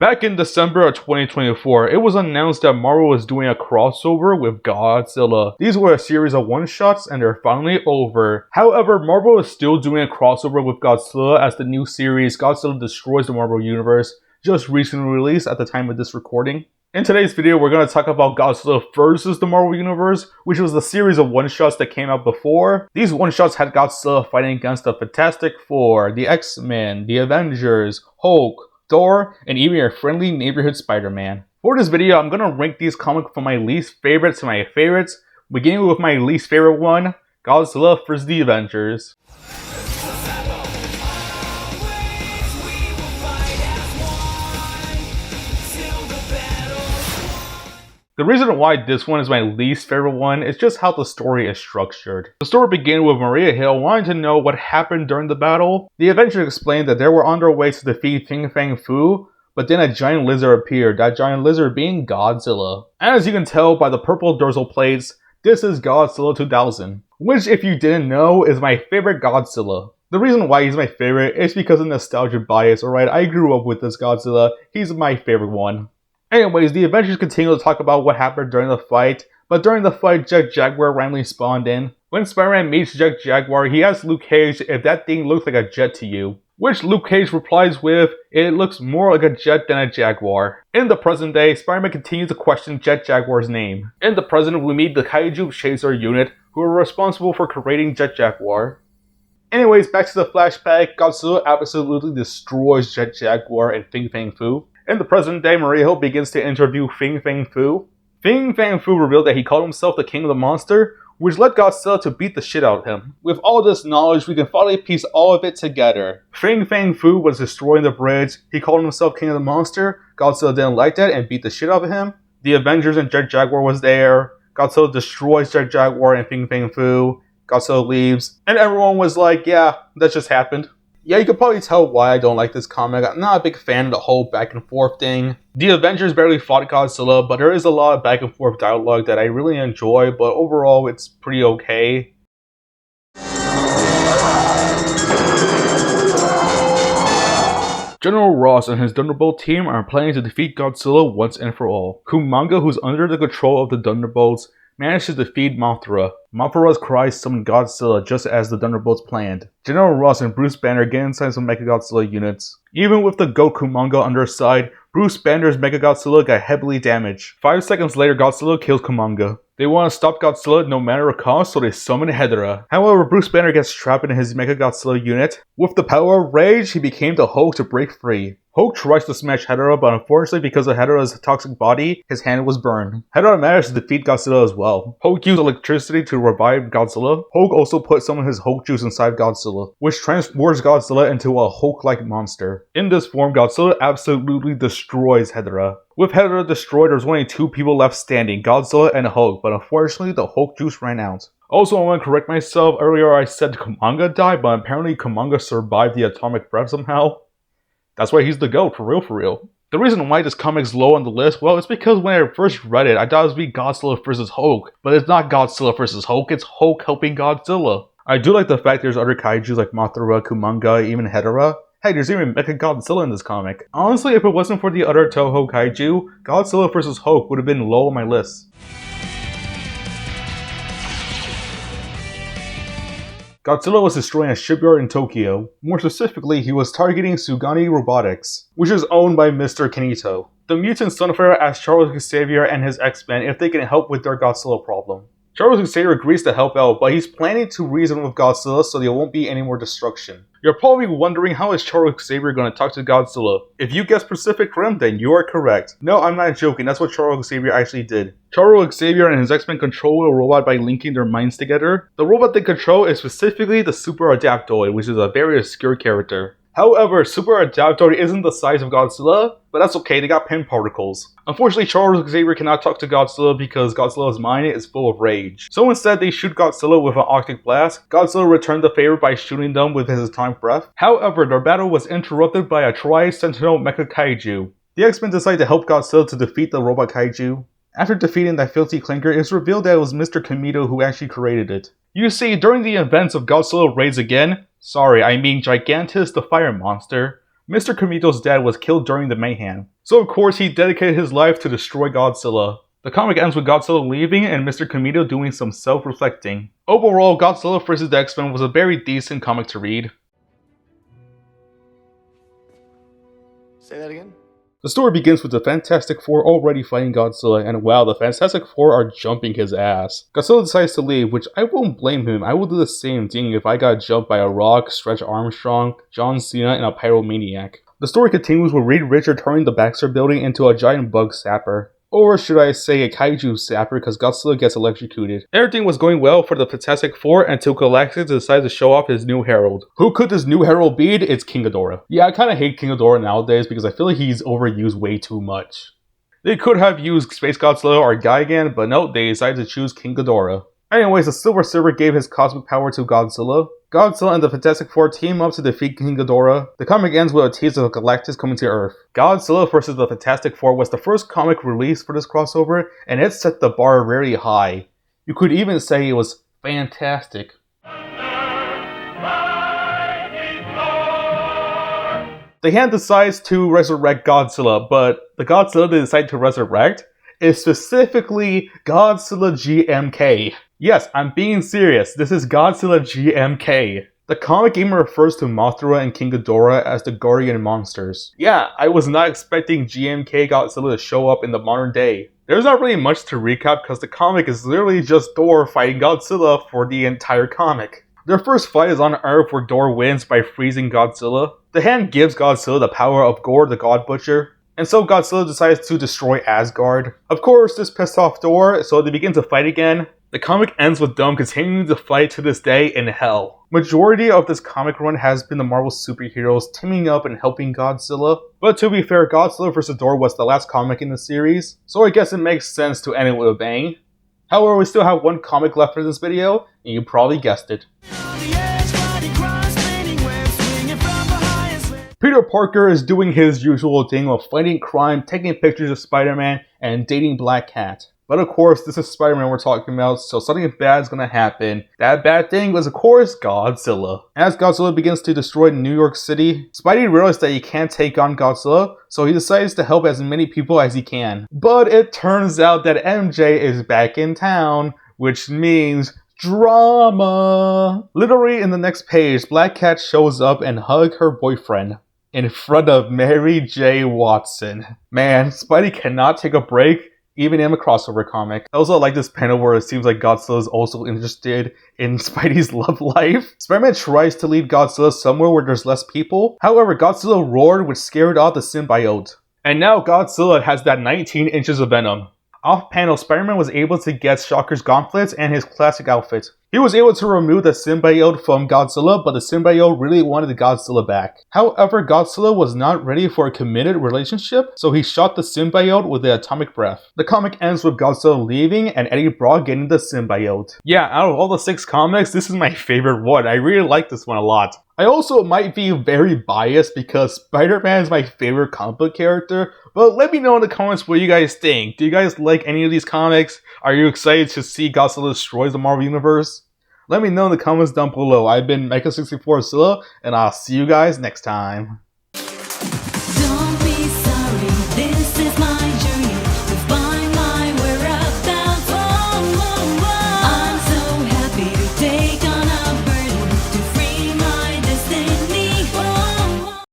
Back in December of 2024, it was announced that Marvel was doing a crossover with Godzilla. These were a series of one-shots and they're finally over. However, Marvel is still doing a crossover with Godzilla as the new series Godzilla Destroys the Marvel Universe just recently released at the time of this recording. In today's video, we're going to talk about Godzilla vs. the Marvel Universe, which was the series of one-shots that came out before. These one-shots had Godzilla fighting against the Fantastic Four, the X-Men, the Avengers, Hulk, Thor, and even your friendly neighborhood Spider-Man. For this video, I'm going to rank these comics from my least favorite to my favorites, beginning with my least favorite one, Godzilla vs. the Avengers. The reason why this one is my least favorite one is just how the story is structured. The story began with Maria Hill wanting to know what happened during the battle. The Avengers explained that they were on their way to defeat Fin Fang Fu, but then a giant lizard appeared, that giant lizard being Godzilla. As you can tell by the purple dorsal plates, this is Godzilla 2000, which if you didn't know is my favorite Godzilla. The reason why he's my favorite is because of nostalgia bias, alright? I grew up with this Godzilla, he's my favorite one. Anyways, the Avengers continue to talk about what happened during the fight, but during the fight, Jet Jaguar randomly spawned in. When Spider-Man meets Jet Jaguar, he asks Luke Cage if that thing looks like a jet to you, which Luke Cage replies with, it looks more like a jet than a Jaguar. In the present day, Spider-Man continues to question Jet Jaguar's name. In the present, we meet the Kaiju Chaser unit, who are responsible for creating Jet Jaguar. Anyways, back to the flashback, Godzilla absolutely destroys Jet Jaguar and Fin Fang Fu. In the present day, Maria Hill begins to interview Fin Fang Fu. Fin Fang Fu revealed that he called himself the King of the Monster, which led Godzilla to beat the shit out of him. With all this knowledge, we can finally piece all of it together. Fin Fang Fu was destroying the bridge, he called himself King of the Monster, Godzilla didn't like that and beat the shit out of him. The Avengers and Jet Jaguar was there, Godzilla destroys Jet Jaguar and Fin Fang Fu, Godzilla leaves, and everyone was like, yeah, that just happened. Yeah, you can probably tell why I don't like this comic. I'm not a big fan of the whole back and forth thing. The Avengers barely fought Godzilla, but there is a lot of back and forth dialogue that I really enjoy, but overall it's pretty okay. General Ross and his Thunderbolt team are planning to defeat Godzilla once and for all. Kumanga, who's under the control of the Thunderbolts, managed to defeat Mothra. Mothra's cries summoned Godzilla just as the Thunderbolts planned. General Ross and Bruce Banner get inside some Mechagodzilla units. Even with the GOAT Kumanga on their side, Bruce Banner's Mechagodzilla got heavily damaged. 5 seconds later, Godzilla kills Kumanga. They want to stop Godzilla no matter the cost, so they summon Hedorah. However, Bruce Banner gets trapped in his Mechagodzilla unit. With the power of rage, he became the Hulk to break free. Hulk tries to smash Hedorah, but unfortunately because of Hedorah's toxic body, his hand was burned. Hedorah managed to defeat Godzilla as well. Hulk used electricity to revive Godzilla. Hulk also put some of his Hulk juice inside Godzilla, which transforms Godzilla into a Hulk-like monster. In this form, Godzilla absolutely destroys Hedorah. With Hedorah destroyed, there's only 2 people left standing, Godzilla and Hulk, but unfortunately the Hulk juice ran out. Also, I want to correct myself, earlier I said Kumanga died, but apparently Kumanga survived the atomic breath somehow. That's why he's the GOAT, for real. The reason why this comic's low on the list, well, it's because when I first read it, I thought it would be Godzilla vs. Hulk, but it's not Godzilla vs. Hulk, it's Hulk helping Godzilla. I do like the fact there's other kaijus like Mothra, Kumanga, even Hedorah. Hey, there's even Mechagodzilla in this comic. Honestly, if it wasn't for the other Toho kaiju, Godzilla vs. Hulk would have been low on my list. Godzilla was destroying a shipyard in Tokyo. More specifically, he was targeting Sugani Robotics, which is owned by Mr. Kanito. The mutant Sunfire asks Charles Xavier and his X-Men if they can help with their Godzilla problem. Charles Xavier agrees to help out, but he's planning to reason with Godzilla so there won't be any more destruction. You're probably wondering how is Charles Xavier going to talk to Godzilla? If you guessed Pacific Rim, then you are correct. No, I'm not joking, that's what Charles Xavier actually did. Charles Xavier and his X-Men control a robot by linking their minds together. The robot they control is specifically the Super Adaptoid, which is a very obscure character. However, Super Adaptoid isn't the size of Godzilla, but that's okay, they got pin particles. Unfortunately, Charles Xavier cannot talk to Godzilla because Godzilla's mind is full of rage. So instead, they shoot Godzilla with an Arctic Blast. Godzilla returned the favor by shooting them with his atomic breath. However, their battle was interrupted by a Tri-Sentinel Mecha Kaiju. The X-Men decide to help Godzilla to defeat the robot Kaiju. After defeating that filthy clinker, it's revealed that it was Mr. Kamito who actually created it. You see, during the events of Godzilla Raids Again, sorry, I mean Gigantus the Fire Monster, Mr. Kamito's dad was killed during the mayhem, so of course he dedicated his life to destroy Godzilla. The comic ends with Godzilla leaving and Mr. Kamito doing some self-reflecting. Overall, Godzilla vs. the X-Men was a very decent comic to read. Say that again? The story begins with the Fantastic Four already fighting Godzilla, and wow, the Fantastic Four are jumping his ass. Godzilla decides to leave, which I won't blame him. I would do the same thing if I got jumped by a Rock, Stretch Armstrong, John Cena, and a Pyromaniac. The story continues with Reed Richards turning the Baxter building into a giant bug sapper. Or should I say a kaiju sapper, because Godzilla gets electrocuted. Everything was going well for the Fantastic Four until Galactus decided to show off his new herald. Who could this new herald be? It's King Ghidorah. Yeah, I kinda hate King Ghidorah nowadays because I feel like he's overused way too much. They could have used Space Godzilla or Gigan, but no, they decided to choose King Ghidorah. Anyways, the Silver Surfer gave his cosmic power to Godzilla. Godzilla and the Fantastic Four team up to defeat King Ghidorah. The comic ends with a tease of Galactus coming to Earth. Godzilla vs. the Fantastic Four was the first comic released for this crossover, and it set the bar very high. You could even say it was fantastic. The Hand decides to resurrect Godzilla, but the Godzilla they decide to resurrect is specifically Godzilla GMK. Yes, I'm being serious. This is Godzilla GMK. The comic even refers to Mothra and King Ghidorah as the guardian monsters. Yeah, I was not expecting GMK Godzilla to show up in the modern day. There's not really much to recap because the comic is literally just Thor fighting Godzilla for the entire comic. Their first fight is on Earth where Thor wins by freezing Godzilla. The Hand gives Godzilla the power of Gore the God Butcher, and so Godzilla decides to destroy Asgard. Of course, this pissed off Thor, so they begin to fight again. The comic ends with them continuing to fight to this day in hell. Majority of this comic run has been the Marvel superheroes teaming up and helping Godzilla. But to be fair, Godzilla vs. Thor was the last comic in the series, so I guess it makes sense to end it with a bang. However, we still have one comic left for this video, and you probably guessed it. Peter Parker is doing his usual thing of fighting crime, taking pictures of Spider-Man, and dating Black Cat. But of course, this is Spider-Man we're talking about, so something bad is gonna happen. That bad thing was, of course, Godzilla. As Godzilla begins to destroy New York City, Spidey realizes that he can't take on Godzilla, so he decides to help as many people as he can. But it turns out that MJ is back in town, which means drama. Literally in the next page, Black Cat shows up and hugs her boyfriend in front of Mary J. Watson. Man, Spidey cannot take a break, even in a crossover comic. I also like this panel where it seems like Godzilla is also interested in Spidey's love life. Spider-Man tries to lead Godzilla somewhere where there's less people. However, Godzilla roared, which scared off the symbiote. And now Godzilla has that 19 inches of venom. Off panel, Spider-Man was able to get Shocker's gauntlets and his classic outfit. He was able to remove the symbiote from Godzilla, but the symbiote really wanted Godzilla back. However, Godzilla was not ready for a committed relationship, so he shot the symbiote with the atomic breath. The comic ends with Godzilla leaving and Eddie Brock getting the symbiote. Yeah, out of all the 6 comics, this is my favorite one. I really like this one a lot. I also might be very biased because Spider-Man is my favorite comic book character, but let me know in the comments what you guys think. Do you guys like any of these comics? Are you excited to see Godzilla destroy the Marvel Universe? Let me know in the comments down below. I've been Mecha64Zilla, and I'll see you guys next time. Don't be sorry, this is my journey.